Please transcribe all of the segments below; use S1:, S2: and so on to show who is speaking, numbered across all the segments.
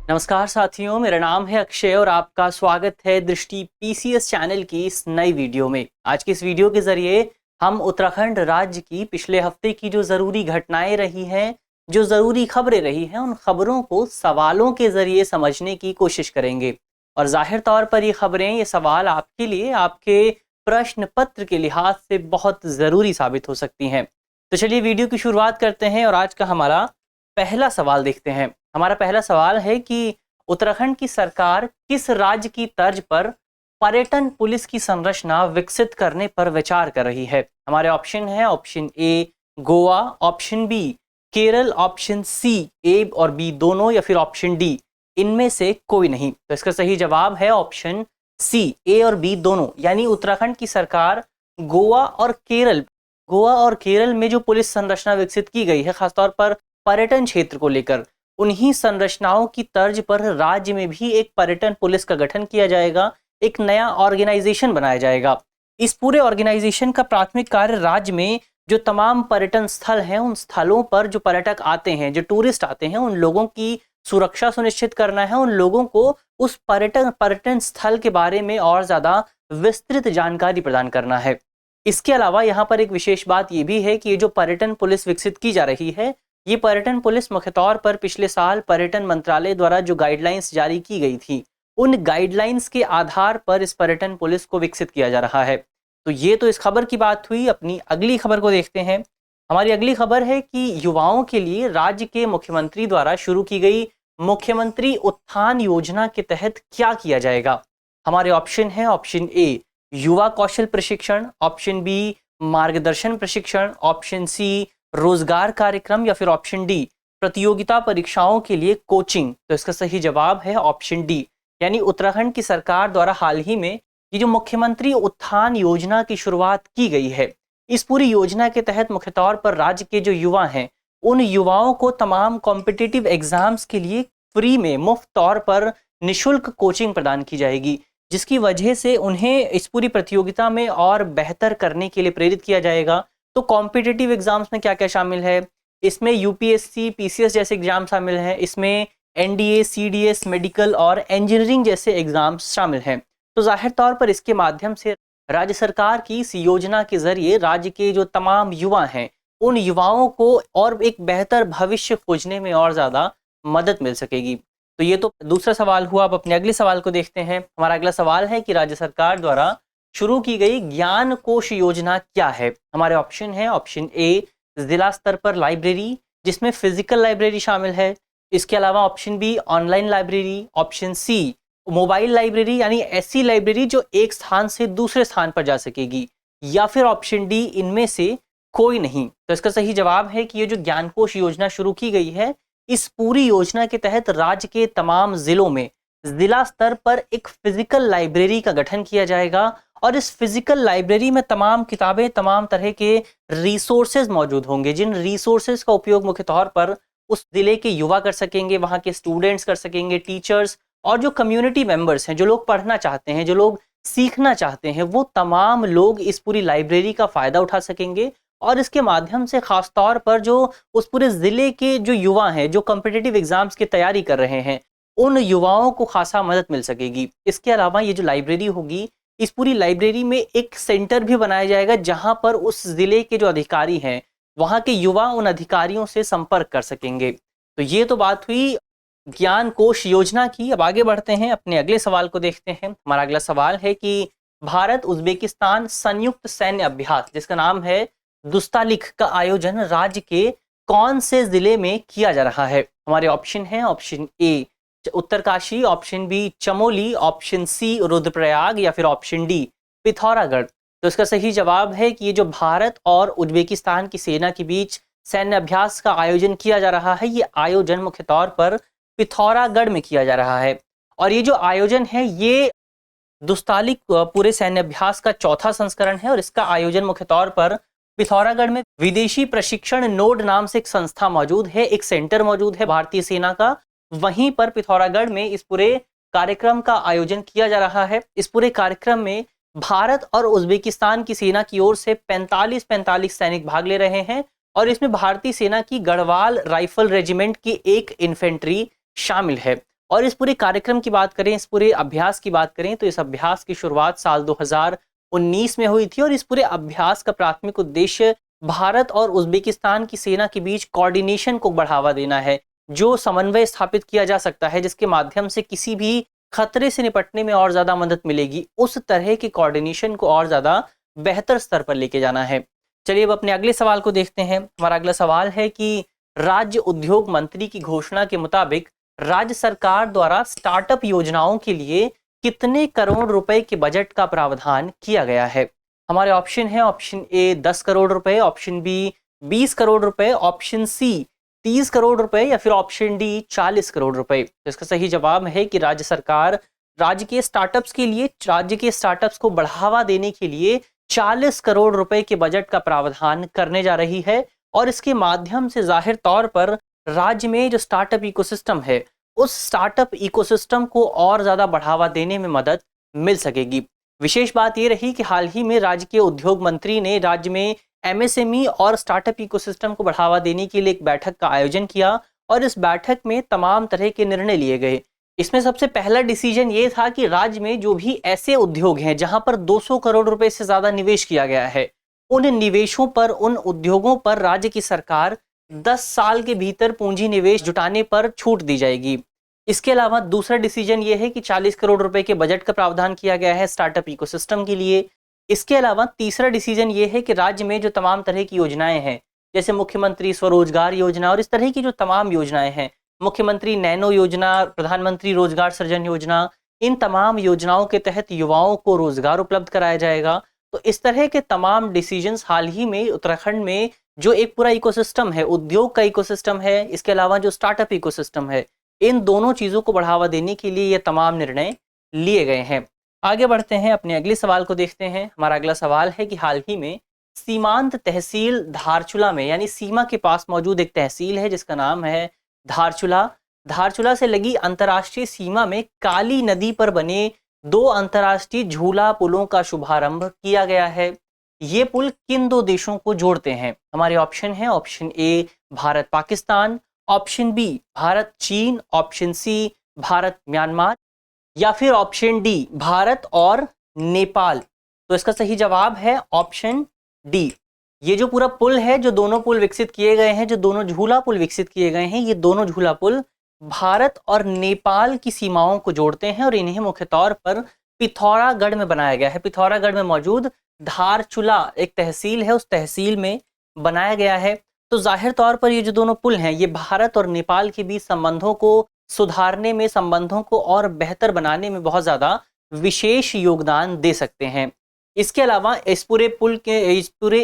S1: नमस्कार साथियों, मेरा नाम है अक्षय और आपका स्वागत है दृष्टि पीसीएस चैनल की इस नई वीडियो में। आज की इस वीडियो के जरिए हम उत्तराखंड राज्य की पिछले हफ्ते की जो ज़रूरी घटनाएं रही हैं, जो ज़रूरी खबरें रही हैं, उन खबरों को सवालों के जरिए समझने की कोशिश करेंगे। और जाहिर तौर पर ये खबरें, ये सवाल आपके लिए, आपके प्रश्न पत्र के लिहाज से बहुत ज़रूरी साबित हो सकती हैं। तो चलिए वीडियो की शुरुआत करते हैं और आज का हमारा पहला सवाल देखते हैं। हमारा पहला सवाल है कि उत्तराखंड की सरकार किस राज्य की तर्ज पर पर्यटन पुलिस की संरचना विकसित करने पर विचार कर रही है। हमारे ऑप्शन है, option A Goa, option B Kerala, option C A और बी दोनों, या फिर ऑप्शन डी इनमें से कोई नहीं। तो इसका सही जवाब है ऑप्शन सी, ए और बी दोनों, यानी उत्तराखंड की सरकार गोवा और केरल में जो पुलिस संरचना विकसित की गई है, खासतौर पर पर्यटन क्षेत्र को लेकर, उन्हीं संरचनाओं की तर्ज पर राज्य में भी एक पर्यटन पुलिस का गठन किया जाएगा, एक नया ऑर्गेनाइजेशन बनाया जाएगा। इस पूरे ऑर्गेनाइजेशन का प्राथमिक कार्य राज्य में जो तमाम पर्यटन स्थल हैं, उन स्थलों पर जो पर्यटक आते हैं, जो टूरिस्ट आते हैं, उन लोगों की सुरक्षा सुनिश्चित करना है, उन लोगों को उस पर्यटन स्थल के बारे में और ज़्यादा विस्तृत जानकारी प्रदान करना है। इसके अलावा यहाँ पर एक विशेष बात ये भी है कि ये जो पर्यटन पुलिस विकसित की जा रही है, ये पर्यटन पुलिस मुख्य तौर पर पिछले साल पर्यटन मंत्रालय द्वारा जो गाइडलाइंस जारी की गई थी, उन गाइडलाइंस के आधार पर इस पर्यटन पुलिस को विकसित किया जा रहा है। तो ये तो इस खबर की बात हुई। अपनी अगली खबर को देखते हैं। हमारी अगली खबर है कि युवाओं के लिए राज्य के मुख्यमंत्री द्वारा शुरू की गई मुख्यमंत्री उत्थान योजना के तहत क्या किया जाएगा। हमारे ऑप्शन है, ऑप्शन ए युवा कौशल प्रशिक्षण, ऑप्शन बी मार्गदर्शन प्रशिक्षण, ऑप्शन सी रोजगार कार्यक्रम, या फिर ऑप्शन डी प्रतियोगिता परीक्षाओं के लिए कोचिंग। तो इसका सही जवाब है ऑप्शन डी, यानी उत्तराखंड की सरकार द्वारा हाल ही में ये जो मुख्यमंत्री उत्थान योजना की शुरुआत की गई है, इस पूरी योजना के तहत मुख्य तौर पर राज्य के जो युवा हैं, उन युवाओं को तमाम कॉम्पिटिटिव एग्जाम्स के लिए फ्री में, मुफ्त तौर पर निःशुल्क कोचिंग प्रदान की जाएगी, जिसकी वजह से उन्हें इस पूरी प्रतियोगिता में और बेहतर करने के लिए प्रेरित किया जाएगा। तो कॉम्पिटिटिव एग्जाम्स में क्या क्या शामिल है? इसमें यूपीएससी, पीसीएस जैसे एग्जाम शामिल हैं, इसमें एनडीए, सीडीएस, मेडिकल और इंजीनियरिंग जैसे एग्जाम्स शामिल हैं। तो जाहिर तौर पर इसके माध्यम से राज्य सरकार की इस योजना के जरिए राज्य के जो तमाम युवा हैं, उन युवाओं को और एक बेहतर भविष्य खोजने में और ज़्यादा मदद मिल सकेगी। तो ये तो दूसरा सवाल हुआ। अब अपने अगले सवाल को देखते हैं। हमारा अगला सवाल है कि राज्य सरकार द्वारा शुरू की गई ज्ञान कोश योजना क्या है। हमारे ऑप्शन है, ऑप्शन ए जिला स्तर पर लाइब्रेरी, जिसमें फिजिकल लाइब्रेरी शामिल है। इसके अलावा option B online library, option C mobile library, यानी ऐसी लाइब्रेरी जो एक स्थान से दूसरे स्थान पर जा सकेगी, या फिर ऑप्शन डी इनमें से कोई नहीं। तो इसका सही जवाब है कि ये जो ज्ञान कोश योजना शुरू की गई है, इस पूरी योजना के तहत राज्य के तमाम जिलों में जिला स्तर पर एक फिजिकल लाइब्रेरी का गठन किया जाएगा, और इस फिजिकल लाइब्रेरी में तमाम किताबें, तमाम तरह के रिसोर्सेज मौजूद होंगे, जिन रिसोर्सेज का उपयोग मुख्य तौर पर उस जिले के युवा कर सकेंगे, वहाँ के स्टूडेंट्स कर सकेंगे, टीचर्स और जो कम्युनिटी मेंबर्स हैं, जो लोग पढ़ना चाहते हैं, जो लोग सीखना चाहते हैं, वो तमाम लोग इस पूरी लाइब्रेरी का फ़ायदा उठा सकेंगे। और इसके माध्यम से ख़ास तौर पर जो उस पूरे ज़िले के जो युवा हैं, जो कॉम्पिटिटिव एग्ज़ाम्स की तैयारी कर रहे हैं, उन युवाओं को खासा मदद मिल सकेगी। इसके अलावा ये जो लाइब्रेरी होगी, इस पूरी लाइब्रेरी में एक सेंटर भी बनाया जाएगा, जहां पर उस जिले के जो अधिकारी हैं, वहां के युवा उन अधिकारियों से संपर्क कर सकेंगे। तो ये तो बात हुई ज्ञान कोश योजना की। अब आगे बढ़ते हैं, अपने अगले सवाल को देखते हैं। हमारा अगला सवाल है कि भारत उज्बेकिस्तान संयुक्त सैन्य अभ्यास, जिसका नाम है दुस्तालिक, का आयोजन राज्य के कौन से जिले में किया जा रहा है। हमारे ऑप्शन है, option A Uttarkashi, option B Chamoli, option C Rudraprayag, या फिर ऑप्शन डी पिथौरागढ़। तो इसका सही जवाब है कि ये जो भारत और उज्बेकिस्तान की सेना के बीच सैन्य अभ्यास का आयोजन किया जा रहा है, ये आयोजन मुख्य तौर पर पिथौरागढ़ में किया जा रहा है। और ये जो आयोजन है, ये दुस्तालिक पूरे सैन्य अभ्यास का चौथा संस्करण है, और इसका आयोजन मुख्य तौर पर पिथौरागढ़ में विदेशी प्रशिक्षण नोड नाम से एक संस्था मौजूद है, एक सेंटर मौजूद है भारतीय सेना का, वहीं पर पिथौरागढ़ में इस पूरे कार्यक्रम का आयोजन किया जा रहा है। इस पूरे कार्यक्रम में भारत और उज्बेकिस्तान की सेना की ओर से 45 सैनिक भाग ले रहे हैं, और इसमें भारतीय सेना की गढ़वाल राइफल रेजिमेंट की एक इन्फेंट्री शामिल है। और इस पूरे कार्यक्रम की बात करें, इस पूरे अभ्यास की बात करें, तो इस अभ्यास की शुरुआत साल 2019 में हुई थी और इस पूरे अभ्यास का प्राथमिक उद्देश्य भारत और उज़्बेकिस्तान की सेना के बीच कोऑर्डिनेशन को बढ़ावा देना है, जो समन्वय स्थापित किया जा सकता है, जिसके माध्यम से किसी भी खतरे से निपटने में और ज़्यादा मदद मिलेगी। उस तरह के कोऑर्डिनेशन को और ज़्यादा बेहतर स्तर पर लेके जाना है। चलिए अब अपने अगले सवाल को देखते हैं। हमारा अगला सवाल है कि राज्य उद्योग मंत्री की घोषणा के मुताबिक राज्य सरकार द्वारा स्टार्टअप योजनाओं के लिए कितने करोड़ रुपए के बजट का प्रावधान किया गया है? हमारे ऑप्शन है, ऑप्शन ए 10 करोड़ रुपए, ऑप्शन बी 20 करोड़ रुपए, ऑप्शन सी 30 करोड़ रुपए या फिर ऑप्शन डी 40 करोड़ रुपए। तो इसका सही जवाब है कि राज्य सरकार राज्य के स्टार्टअप्स को बढ़ावा देने के लिए 40 करोड़ रुपए के बजट का प्रावधान करने जा रही है और इसके माध्यम से जाहिर तौर पर राज्य में जो स्टार्टअप इकोसिस्टम है, उस स्टार्टअप इकोसिस्टम को और ज़्यादा बढ़ावा देने में मदद मिल सकेगी। विशेष बात ये रही कि हाल ही में राज्य के उद्योग मंत्री ने राज्य में एमएसएमई और स्टार्टअप इकोसिस्टम को बढ़ावा देने के लिए एक बैठक का आयोजन किया और इस बैठक में तमाम तरह के निर्णय लिए गए। इसमें सबसे पहला डिसीजन ये था कि राज्य में जो भी ऐसे उद्योग हैं जहां पर 200 करोड़ रुपए से ज़्यादा निवेश किया गया है, उन निवेशों पर, उन उद्योगों पर राज्य की सरकार 10 साल के भीतर पूंजी निवेश जुटाने पर छूट दी जाएगी। इसके अलावा दूसरा डिसीजन ये है कि 40 करोड़ रुपए के बजट का प्रावधान किया गया है स्टार्टअप इकोसिस्टम के लिए। इसके अलावा तीसरा डिसीजन ये है कि राज्य में जो तमाम तरह की योजनाएं हैं, जैसे मुख्यमंत्री स्वरोजगार योजना और इस तरह की जो तमाम योजनाएं हैं, मुख्यमंत्री नैनो योजना, प्रधानमंत्री रोजगार सृजन योजना, इन तमाम योजनाओं के तहत युवाओं को रोजगार उपलब्ध कराया जाएगा। तो इस तरह के तमाम डिसीजंस हाल ही में उत्तराखंड में जो एक पूरा इकोसिस्टम है, उद्योग का इकोसिस्टम है, इसके अलावा जो स्टार्टअप इकोसिस्टम है, इन दोनों चीज़ों को बढ़ावा देने के लिए ये तमाम निर्णय लिए गए हैं। आगे बढ़ते हैं, अपने अगले सवाल को देखते हैं। हमारा अगला सवाल है कि हाल ही में सीमांत तहसील धारचूला में, यानी सीमा के पास मौजूद एक तहसील है जिसका नाम है धारचूला। धारचूला से लगी अंतर्राष्ट्रीय सीमा में काली नदी पर बने 2 अंतर्राष्ट्रीय झूला पुलों का शुभारंभ किया गया है। ये पुल किन 2 देशों को जोड़ते हैं? हमारे ऑप्शन है, option A Bharat Pakistan, option B Bharat चीन, ऑप्शन सी भारत म्यांमार या फिर ऑप्शन डी भारत और नेपाल। तो इसका सही जवाब है ऑप्शन डी। ये जो पूरा पुल है, जो दोनों पुल विकसित किए गए हैं, जो दोनों झूला पुल विकसित किए गए हैं, ये दोनों झूला पुल भारत और नेपाल की सीमाओं को जोड़ते हैं और इन्हें मुख्य तौर पर पिथौरागढ़ में बनाया गया है। पिथौरागढ़ में मौजूद धारचूला एक तहसील है, उस तहसील में बनाया गया है। तो जाहिर तौर पर ये जो दोनों पुल हैं, ये भारत और नेपाल के बीच संबंधों को सुधारने में, संबंधों को और बेहतर बनाने में बहुत ज़्यादा विशेष योगदान दे सकते हैं। इसके अलावा इस पूरे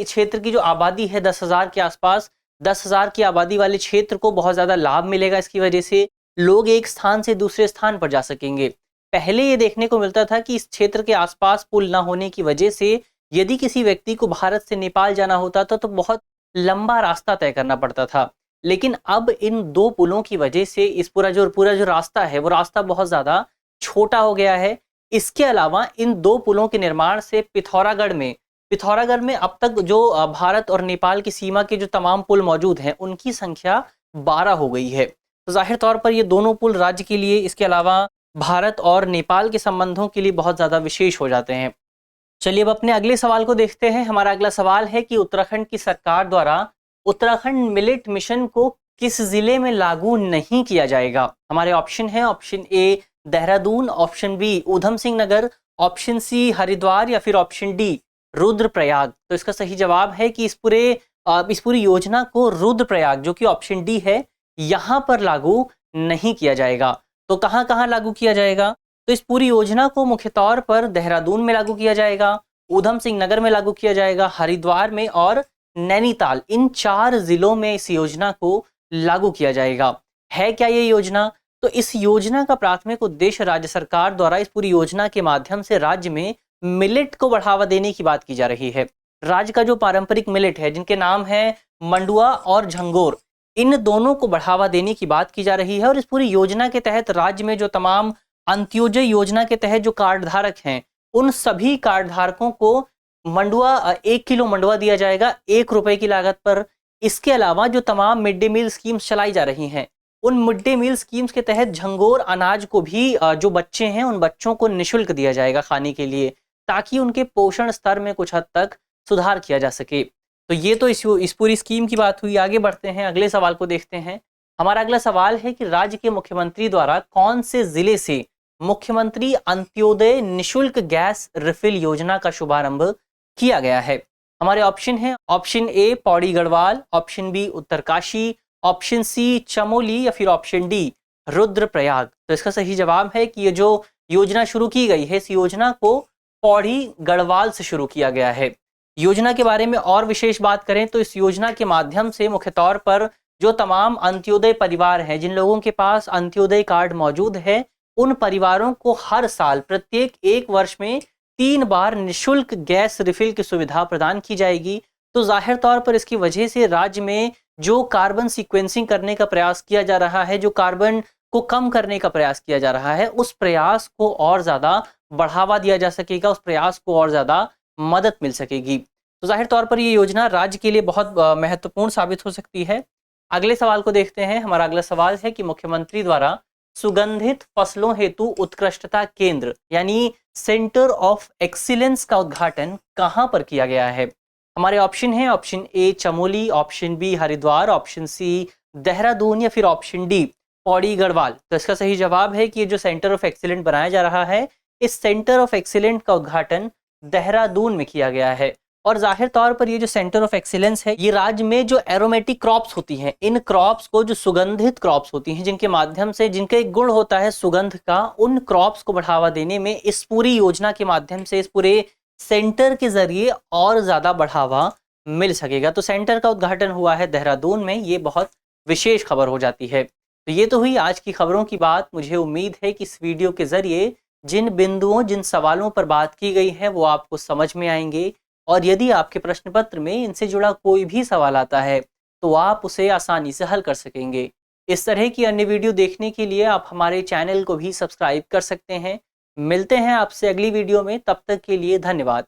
S1: क्षेत्र की जो आबादी है 10,000 के आसपास, 10,000 की आबादी वाले क्षेत्र को बहुत ज़्यादा लाभ मिलेगा। इसकी वजह से लोग एक स्थान से दूसरे स्थान पर जा सकेंगे। पहले ये देखने को मिलता था कि इस क्षेत्र के आसपास पुल ना होने की वजह से यदि किसी व्यक्ति को भारत से नेपाल जाना होता था तो बहुत लंबा रास्ता तय करना पड़ता था। लेकिन अब इन 2 पुलों की वजह से इस पूरा जो रास्ता है, वो रास्ता बहुत ज़्यादा छोटा हो गया है। इसके अलावा इन 2 पुलों के निर्माण से पिथौरागढ़ में अब तक जो भारत और नेपाल की सीमा के जो तमाम पुल मौजूद हैं, उनकी संख्या 12 हो गई है। तो जाहिर तौर पर ये दोनों पुल राज्य के लिए, इसके अलावा भारत और नेपाल के संबंधों के लिए बहुत ज़्यादा विशेष हो जाते हैं। चलिए अब अपने अगले सवाल को देखते हैं। हमारा अगला सवाल है कि उत्तराखंड की सरकार द्वारा उत्तराखंड मिलेट मिशन को किस जिले में लागू नहीं किया जाएगा? हमारे ऑप्शन है, option A Dehradun, option B Udham Singh Nagar, option C Haridwar या फिर ऑप्शन डी रुद्रप्रयाग। तो इसका सही जवाब है कि इस पूरी योजना को रुद्रप्रयाग, जो कि ऑप्शन डी है, यहाँ पर लागू नहीं किया जाएगा। तो कहाँ कहाँ लागू किया जाएगा? तो इस पूरी योजना को मुख्य तौर पर देहरादून में लागू किया जाएगा, ऊधम सिंह नगर में लागू किया जाएगा, हरिद्वार में और नैनीताल, इन 4 जिलों में इस योजना को लागू किया जाएगा। है क्या ये योजना? तो इस योजना का प्राथमिक उद्देश्य राज्य सरकार द्वारा इस पूरी योजना के माध्यम से राज्य में मिलेट को बढ़ावा देने की बात की जा रही है। राज्य का जो पारंपरिक मिलेट है, जिनके नाम है मंडुआ और झंगोर, इन दोनों को बढ़ावा देने की बात की जा रही है। और इस पूरी योजना के तहत राज्य में जो तमाम अंत्योदय योजना के तहत जो कार्ड धारक हैं, उन सभी कार्ड धारकों को 1 किलो मंडुआ दिया जाएगा 1 रुपए की लागत पर। इसके अलावा जो तमाम मिड डे मील स्कीम्स चलाई जा रही हैं, उन मिड डे मील स्कीम्स के तहत झंगोर अनाज को भी जो बच्चे हैं उन बच्चों को निःशुल्क दिया जाएगा खाने के लिए, ताकि उनके पोषण स्तर में कुछ हद तक सुधार किया जा सके। तो ये तो इस पूरी स्कीम की बात हुई। आगे बढ़ते हैं, अगले सवाल को देखते हैं। हमारा अगला सवाल है कि राज्य के मुख्यमंत्री द्वारा कौन से जिले से मुख्यमंत्री अंत्योदय निःशुल्क गैस रिफिल योजना का शुभारंभ किया गया है। हमारे ऑप्शन है, option A Pauri Garhwal, option B Uttarkashi, option C Chamoli या फिर ऑप्शन डी रुद्रप्रयाग। तो इसका सही जवाब है कि ये जो योजना शुरू की गई है, इस योजना को पौड़ी गढ़वाल से शुरू किया गया है। योजना के बारे में और विशेष बात करें तो इस योजना के माध्यम से मुख्य तौर पर जो तमाम अंत्योदय परिवार हैं, जिन लोगों के पास अंत्योदय कार्ड मौजूद है, उन परिवारों को हर साल प्रत्येक 1 वर्ष में 3 बार निःशुल्क गैस रिफिल की सुविधा प्रदान की जाएगी। तो जाहिर तौर पर इसकी वजह से राज्य में जो कार्बन सीक्वेंसिंग करने का प्रयास किया जा रहा है, जो कार्बन को कम करने का प्रयास किया जा रहा है, उस प्रयास को और ज़्यादा बढ़ावा दिया जा सकेगा, उस प्रयास को और ज़्यादा मदद मिल सकेगी। तो जाहिर तौर पर ये योजना राज्य के लिए बहुत महत्वपूर्ण साबित हो सकती है। अगले सवाल को देखते हैं। हमारा अगला सवाल है कि मुख्यमंत्री द्वारा सुगंधित फसलों हेतु उत्कृष्टता केंद्र यानी सेंटर ऑफ एक्सीलेंस का उद्घाटन कहां पर किया गया है। हमारे ऑप्शन है, option A Chamoli, option B Haridwar, option C Dehradun या फिर ऑप्शन डी पौड़ी गढ़वाल। तो इसका सही जवाब है कि ये जो सेंटर ऑफ एक्सीलेंट बनाया जा रहा है, इस सेंटर ऑफ एक्सीलेंट का उद्घाटन देहरादून में किया गया है। और जाहिर तौर पर ये जो सेंटर ऑफ एक्सीलेंस है, ये राज्य में जो एरोमेटिक क्रॉप्स होती हैं, इन क्रॉप्स को, जो सुगंधित क्रॉप्स होती हैं, जिनके माध्यम से, जिनका एक गुण होता है सुगंध का, उन क्रॉप्स को बढ़ावा देने में इस पूरी योजना के माध्यम से, इस पूरे सेंटर के जरिए और ज़्यादा बढ़ावा मिल सकेगा। तो सेंटर का उद्घाटन हुआ है देहरादून में, ये बहुत विशेष खबर हो जाती है। तो ये तो हुई आज की खबरों की बात। मुझे उम्मीद है कि इस वीडियो के जरिए जिन बिंदुओं, जिन सवालों पर बात की गई है, वो आपको समझ में आएंगे। और यदि आपके प्रश्न पत्र में इनसे जुड़ा कोई भी सवाल आता है तो आप उसे आसानी से हल कर सकेंगे। इस तरह की अन्य वीडियो देखने के लिए आप हमारे चैनल को भी सब्सक्राइब कर सकते हैं। मिलते हैं आपसे अगली वीडियो में, तब तक के लिए धन्यवाद।